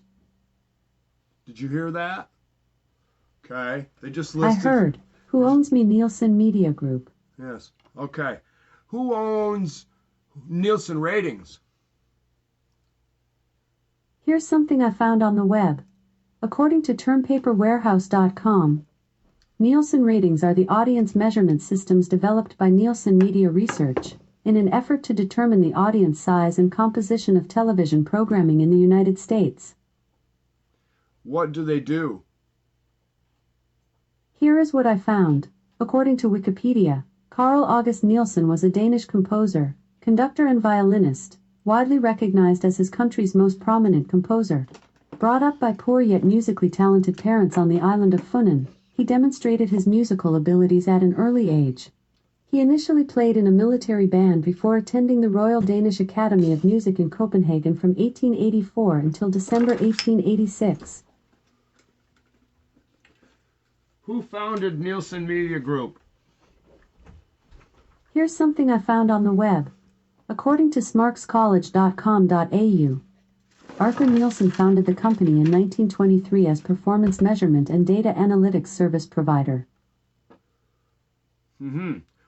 Did you hear that? Okay, they just I listed. heard. Who owns Nielsen Media Group? Yes. Okay. Who owns Nielsen Ratings? Here's something I found on the web. According to termpaperwarehouse.com, Nielsen ratings are the audience measurement systems developed by Nielsen Media Research in an effort to determine the audience size and composition of television programming in the United States. What do they do? Here is what I found. According to Wikipedia, Carl August Nielsen was a Danish composer, conductor and violinist, widely recognized as his country's most prominent composer. Brought up by poor yet musically talented parents on the island of Funen, he demonstrated his musical abilities at an early age. He initially played in a military band before attending the Royal Danish Academy of Music in Copenhagen from 1884 until December 1886. Who founded Nielsen Media Group? Here's something I found on the web. According to smarkscollege.com.au, Arthur Nielsen founded the company in 1923 as performance measurement and data analytics service provider.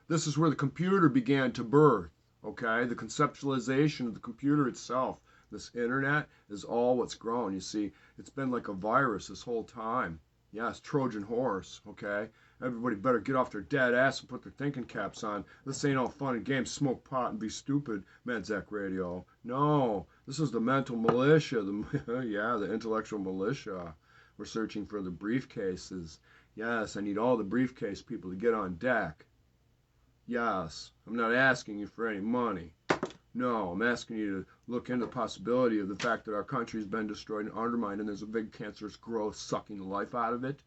This is where the computer began to birth, okay? The conceptualization of the computer itself. This internet is all what's grown. You see, it's been like a virus this whole time. Yes, Trojan horse, okay? Everybody better get off their dead ass and put their thinking caps on. This ain't all fun and games, smoke pot and be stupid, Mad Zack Radio. No, this is the mental militia, the intellectual militia. We're searching for the briefcases. Yes, I need all the briefcase people to get on deck. Yes, I'm not asking you for any money. No, I'm asking you to look into the possibility of the fact that our country's been destroyed and undermined and there's a big cancerous growth sucking the life out of it.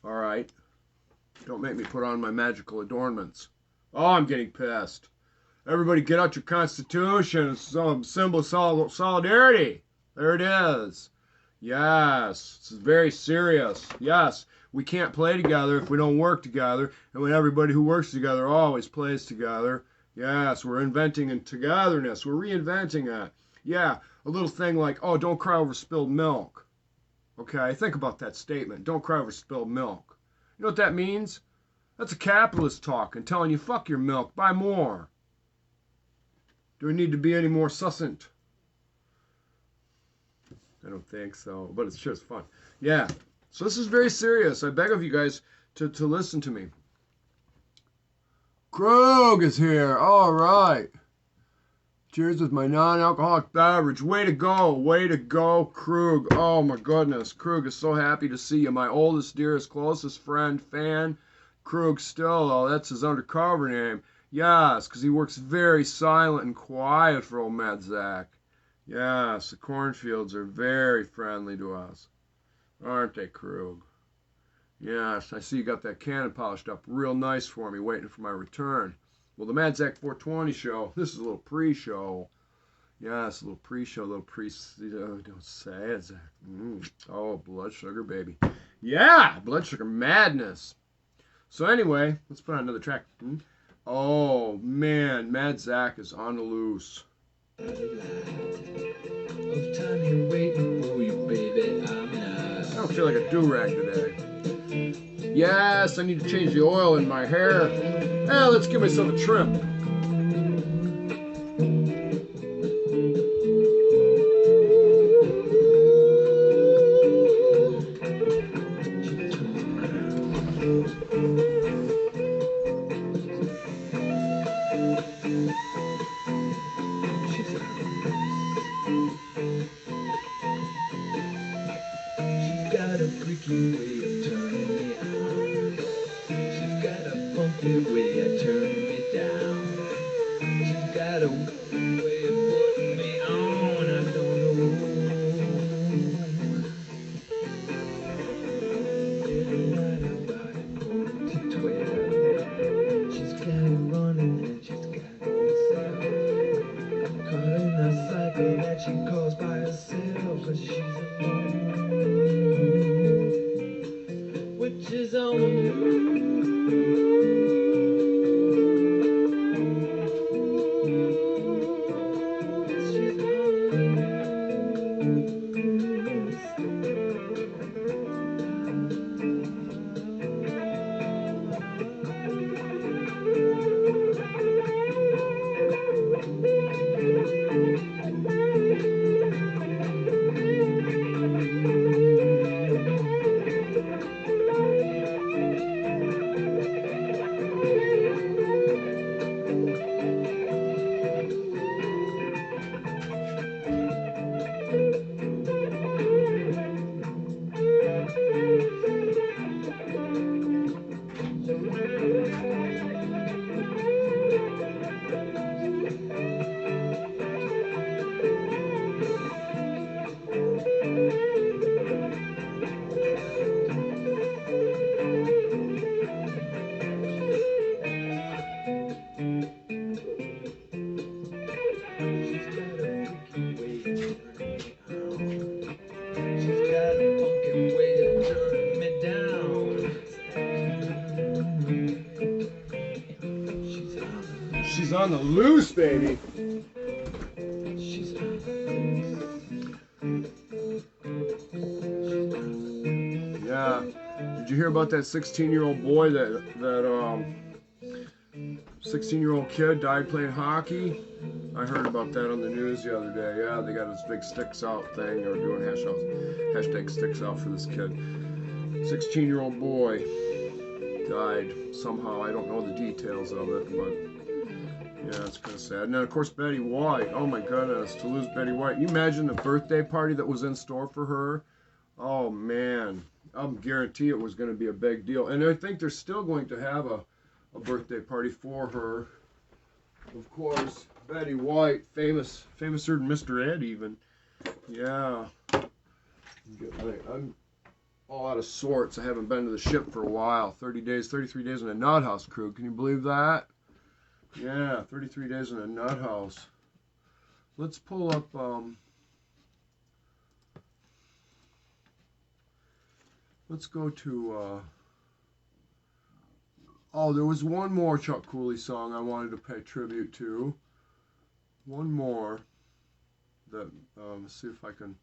All right. Don't make me put on my magical adornments. Oh, I'm getting pissed. Everybody get out your Constitution. It's some symbol of solidarity. There it is. Yes, this is very serious. Yes, we can't play together if we don't work together. And when everybody who works together always plays together. Yes, we're inventing in togetherness. We're reinventing it. Yeah, a little thing like, oh, don't cry over spilled milk. Okay, think about that statement. Don't cry over spilled milk. You know what that means? That's a capitalist talking, telling you, fuck your milk, buy more. Do we need to be any more succinct? I don't think so, but it's just fun. Yeah, so this is very serious. I beg of you guys to listen to me. Krug is here. All right. Cheers with my non-alcoholic beverage. Way to go, Krug. Oh my goodness, Krug is so happy to see you. My oldest, dearest, closest friend, fan. Krug still, oh, that's his undercover name. Yes, because he works very silent and quiet for old Mad Zack. Yes, the cornfields are very friendly to us. Aren't they, Krug? Yes, I see you got that cannon polished up real nice for me, waiting for my return. Well, the Mad Zack 420 show, this is a little pre-show. Yes, a little pre-show, don't say it, Zack. Oh, blood sugar, baby. Yeah, blood sugar madness. So anyway, let's put on another track. Oh, man, Mad Zack is on the loose. I don't feel like a do-rag today. Yes, I need to change the oil in my hair. Let's give myself a trim. She's on the loose, baby. Yeah. Did you hear about that 16-year-old boy that 16-year-old kid died playing hockey? I heard about that on the news the other day. Yeah, they got this big sticks out thing. They were doing hashtag sticks out for this kid. 16-year-old boy died somehow. I don't know the details of it, but yeah, it's kind of sad. And then, of course, Betty White. Oh my goodness, to lose Betty White. You imagine the birthday party that was in store for her? Oh man, I'm guarantee it was going to be a big deal. And I think they're still going to have a birthday party for her. Of course, Betty White, famouser than Mr. Ed even. Yeah. I'm all out of sorts. I haven't been to the ship for a while. 33 days in a nut house, crew. Can you believe that? Yeah, 33 days in a nut house. Let's pull up, let's go to, oh, there was one more Chuck Cooley song I wanted to pay tribute to. One more that, let's see if I can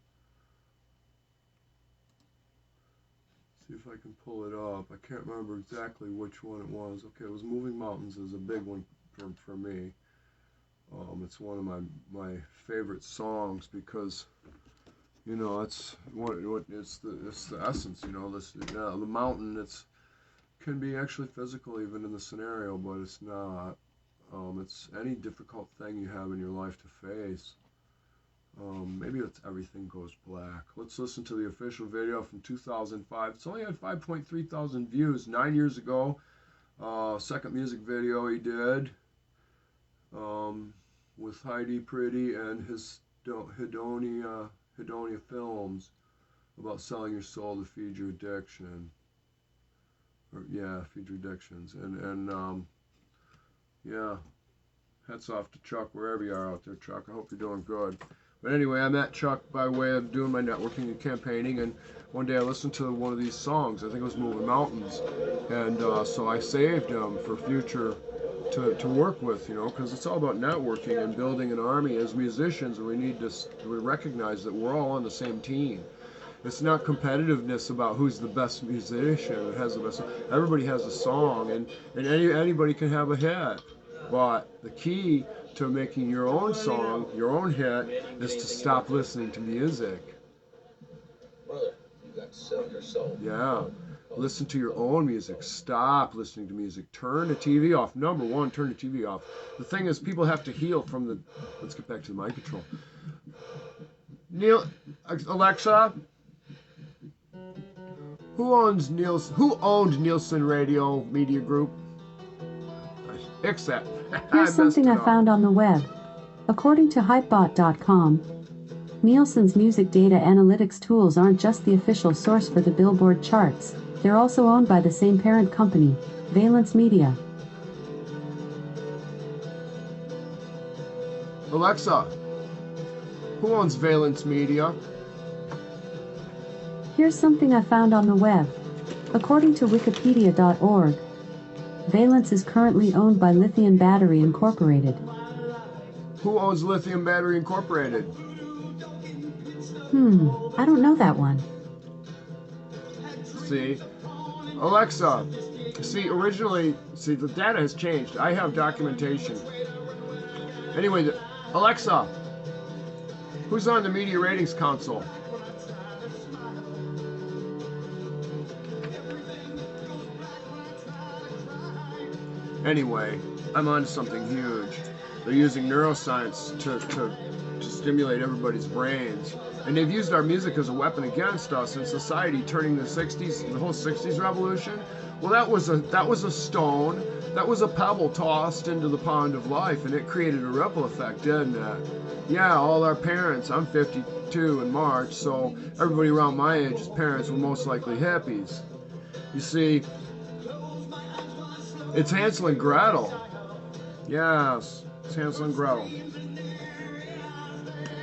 pull it up. I can't remember exactly which one it was. Okay, it was Moving Mountains is a big one for me. It's one of my favorite songs because, you know, it's the essence. You know, the mountain. Can be actually physical even in the scenario, but it's not. It's any difficult thing you have in your life to face. Maybe it's Everything Goes Black. Let's listen to the official video from 2005. It's only had 5.3 thousand views 9 years ago. Second music video he did with Heidi Pretty and his Hedonia Films about selling your soul to feed your addiction. Feed your addictions. And yeah, hats off to Chuck wherever you are out there, Chuck. I hope you're doing good. But anyway, I met Chuck by way of doing my networking and campaigning, and one day I listened to one of these songs. I think it was Moving Mountains, and so I saved him for future to work with, you know, because it's all about networking and building an army as musicians. We need to recognize that we're all on the same team. It's not competitiveness about who's the best musician, has the best. Everybody has a song, and anybody can have a hit. But the key to making your own song, your own hit, is to stop listening to music. Brother, you got to sell your soul. Yeah. Listen to your own music. Stop listening to music. Turn the TV off. Number one, turn the TV off. The thing is, people have to heal from the... Let's get back to the mind control. Alexa, who owned Nielsen Radio Media Group? Except... Here's something I found on the web. According to Hypebot.com, Nielsen's music data analytics tools aren't just the official source for the Billboard charts. They're also owned by the same parent company, Valence Media. Alexa, who owns Valence Media? Here's something I found on the web. According to Wikipedia.org, Valence is currently owned by Lithium Battery Incorporated. Who owns Lithium Battery Incorporated? I don't know that one. See, Alexa, originally, the data has changed. I have documentation. Anyway, Alexa, who's on the Media Ratings Council? Anyway, I'm on to something huge. They're using neuroscience to stimulate everybody's brains. And they've used our music as a weapon against us in society, turning the whole 60s revolution. Well, that was a stone, that was a pebble tossed into the pond of life, and it created a ripple effect, didn't it? Yeah, all our parents, I'm 52 in March, so everybody around my age's parents were most likely hippies. You see, it's Hansel and Gretel. Yes, it's Hansel and Gretel.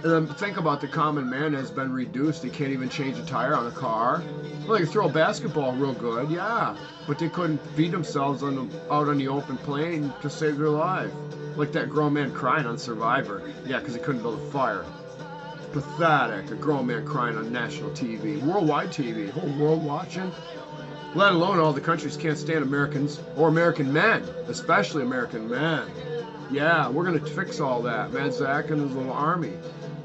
And then think about the common man has been reduced. He can't even change a tire on a car. Well, they can throw a basketball real good, yeah, but they couldn't feed themselves out on the open plain to save their life. Like that grown man crying on Survivor. Yeah, because he couldn't build a fire. Pathetic. A grown man crying on national TV. Worldwide TV. Whole world watching. let alone all the countries can't stand Americans or American men, especially American men. Yeah, we're going to fix all that. Mad Zack and his little army.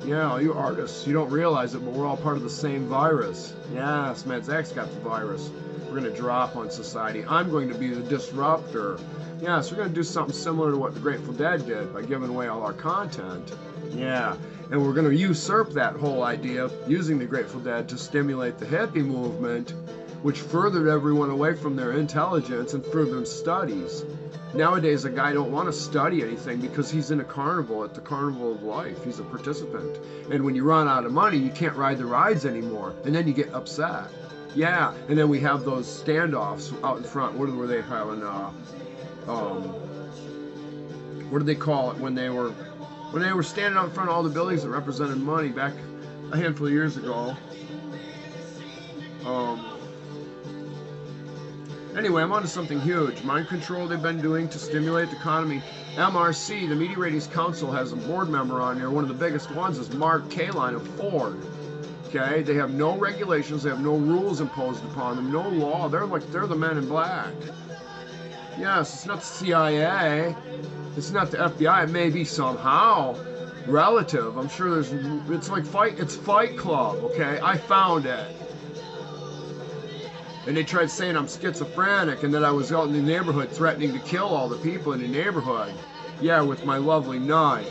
Yeah, all you artists, you don't realize it, but we're all part of the same virus. Yes, Mad Zack's got the virus. We're going to drop on society. I'm going to be the disruptor. Yes, we're going to do something similar to what the Grateful Dead did by giving away all our content. Yeah, and we're going to usurp that whole idea using the Grateful Dead to stimulate the hippie movement, which furthered everyone away from their intelligence and furthered studies. Nowadays, a guy don't want to study anything because he's in a carnival, at the carnival of life. He's a participant. And when you run out of money, you can't ride the rides anymore. And then you get upset. Yeah, and then we have those standoffs out in front. What were they having? What did they call it when they were standing out in front of all the buildings that represented money back a handful of years ago? Anyway, I'm on to something huge. Mind control they've been doing to stimulate the economy. MRC, the Media Ratings Council, has a board member on there. One of the biggest ones is Mark Kaline of Ford. Okay, they have no regulations, they have no rules imposed upon them, no law. They're the men in black. Yes, it's not the CIA, it's not the FBI. It may be somehow relative. I'm sure it's Fight Club. Okay, I found it. And they tried saying I'm schizophrenic and that I was out in the neighborhood threatening to kill all the people in the neighborhood. Yeah, with my lovely knife.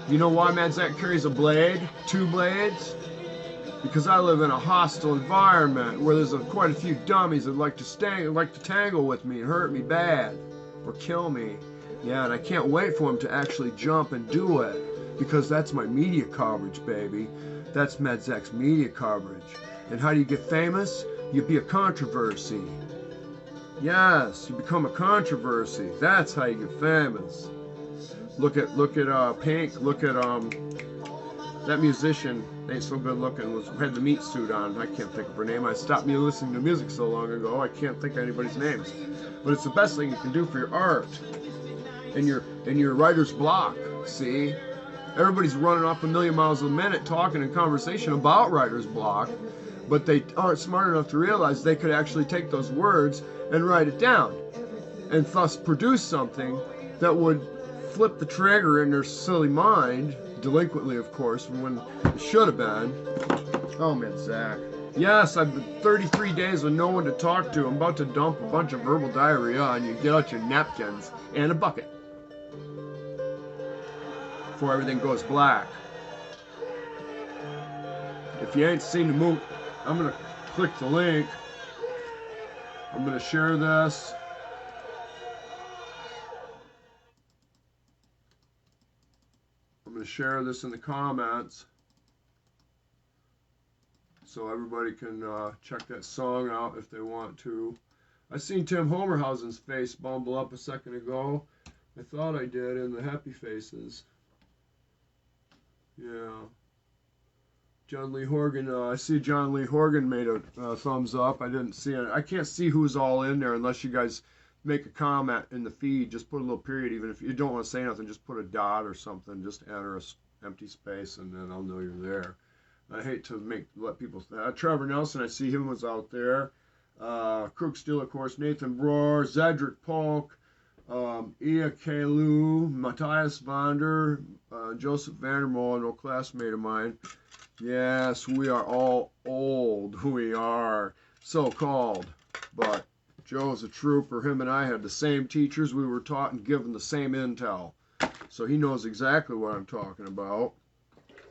You know why Mad Zack carries a blade? 2 blades? Because I live in a hostile environment where there's quite a few dummies that like to tangle with me and hurt me bad or kill me. Yeah, and I can't wait for them to actually jump and do it because that's my media coverage, baby. That's Mad Zack's media coverage. And how do you get famous? You be a controversy. Yes, you become a controversy. That's how you get famous. Look at Pink. Look at that musician. Ain't so good looking. Had the meat suit on. I can't think of her name. I stopped me listening to music so long ago. I can't think of anybody's names. But it's the best thing you can do for your art and your writer's block. See, everybody's running off a million miles a minute talking in conversation about writer's block. But they aren't smart enough to realize they could actually take those words and write it down and thus produce something that would flip the trigger in their silly mind, delinquently of course, from when it should have been. Oh man, Zack. Yes, I've been 33 days with no one to talk to. I'm about to dump a bunch of verbal diarrhea on you. Get out your napkins and a bucket before everything goes black. If you ain't seen the movie, I'm going to click the link. I'm going to share this. I'm going to share this in the comments so everybody can check that song out if they want to. I seen Tim Homerhausen's face bumble up a second ago. I thought I did in the happy faces. Yeah. John Lee Horgan, I see John Lee Horgan made a thumbs up. I didn't see it. I can't see who's all in there unless you guys make a comment in the feed. Just put a little period, even if you don't want to say nothing. Just put a dot or something. Just enter a empty space, and then I'll know you're there. I hate to let people. Trevor Nelson, I see him was out there. Crook Steele, of course. Nathan Broer, Zedric Polk, Ia Kalu, Matthias Vonder, Joseph Vandermolen, an old classmate of mine. Yes, we are all old. We are so-called. But Joe's a trooper. Him and I had the same teachers. We were taught and given the same intel. So he knows exactly what I'm talking about.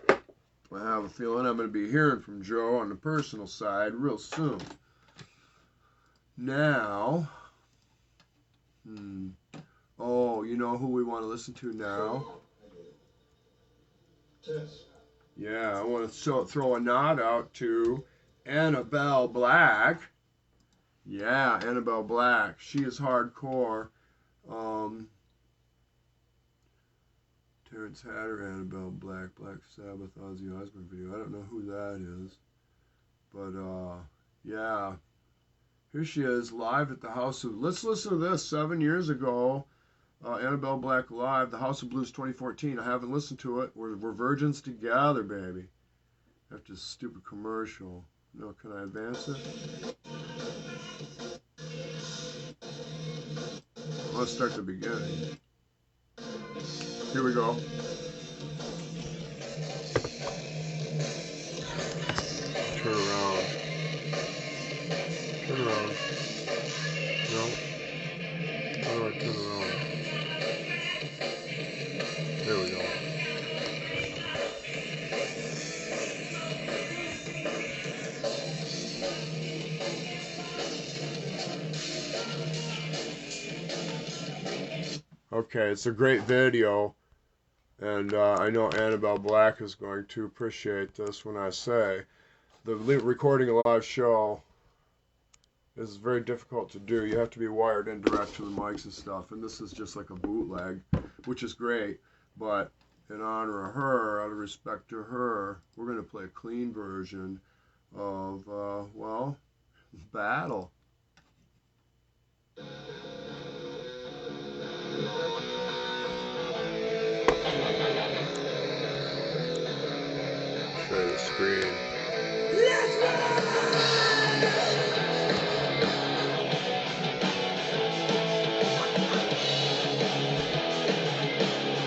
I have a feeling I'm going to be hearing from Joe on the personal side real soon. Now, oh, you know who we want to listen to now? Yes. Yeah, I want to throw a nod out to Annabelle Black. Yeah, Annabelle Black. She is hardcore. Terrence Hatter, Annabelle Black, Black Sabbath, Ozzy Osbourne video. I don't know who that is. But, yeah. Here she is, live at the House of... Let's listen to this. 7 years ago, Annabelle Black live, the House of Blues 2014. I haven't listened to it. We're virgins together, baby. After this stupid commercial. No, can I advance it? Let's start the beginning. Here we go. Turn around. Turn around. No. How do I turn around? There we go. Okay, it's a great video, and I know Annabelle Black is going to appreciate this when I say recording a live show is very difficult to do. You have to be wired in direct to the mics and stuff, and this is just like a bootleg, which is great, but in honor of her, out of respect to her, we're going to play a clean version of, well, Battle. Share the screen.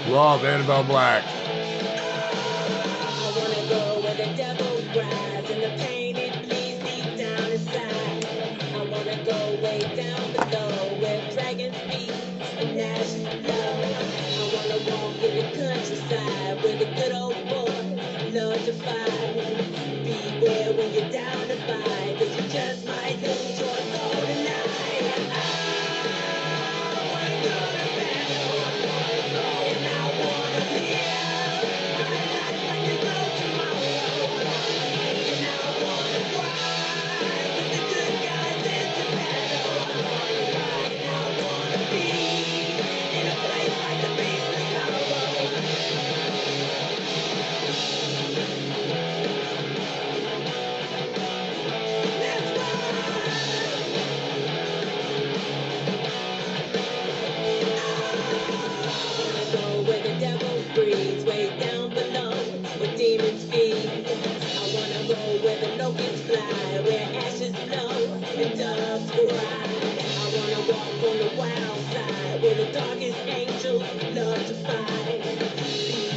Love Annabelle Black. I wanna go where the devil rides and the pain it bleeds deep down inside. I wanna go way down below where dragons meet and gnash love. I wanna walk in the countryside where the good old boys love to fight. Beware when you're down to fight, 'cause you just might lose your soul tonight. I wanna go to battle, and I wanna live my life like there's no tomorrow. And I wanna ride with the good guys into battle. And I wanna be in a place like the beast of sorrow. Let's go where the devil breathes, way down below, where demons feed. I wanna go where the locusts fly, where ashes blow and doves cry. I wanna walk on the wild side, where the darkest angels love to fight.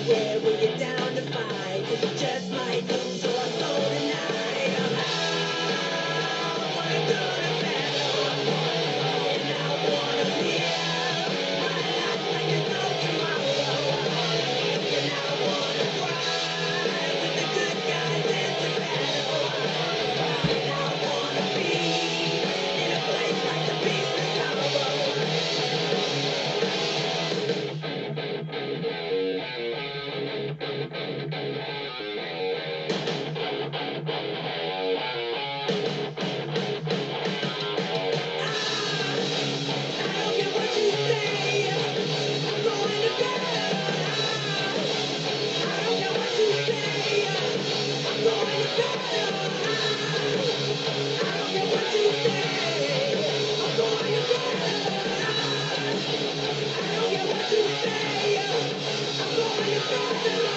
Beware when you're down to fight, 'cause you just might lose your soul tonight. I wanna go to battle, and I wanna live my life like there's no tomorrow. And I wanna ride with the good guys into battle. And I wanna be in a place like the beast of sorrow. I don't care what you say, I'm going to battle. I don't care what you say, I'm going to battle. I don't care what you say, I'm going to battle. I don't care what you say, I'm going to battle.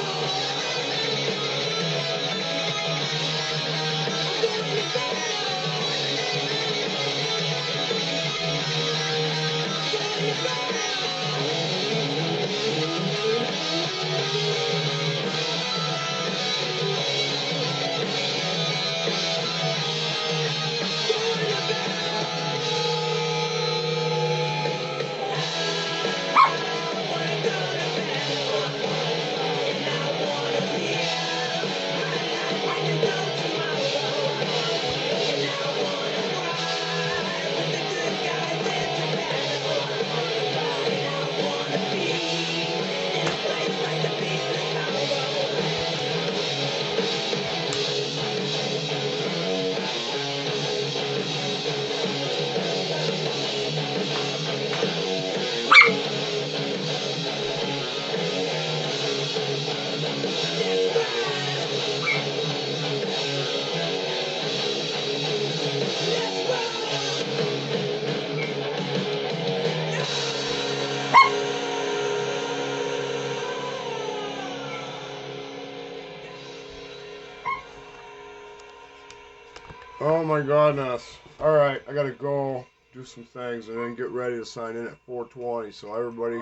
Oh my goodness. Alright, I gotta go do some things, and then get ready to sign in at 4:20. So everybody,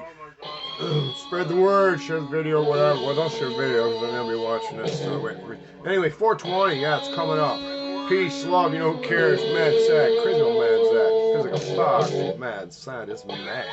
spread the word, share the video, whatever. Well, don't share the video because then they'll be watching this. So wait for me. Anyway, 4:20. Yeah, it's coming up. Peace, love. You know who cares? Mad Zack, crazy old Mad Zack. Feels like a fox. Mad, sad, it's mad.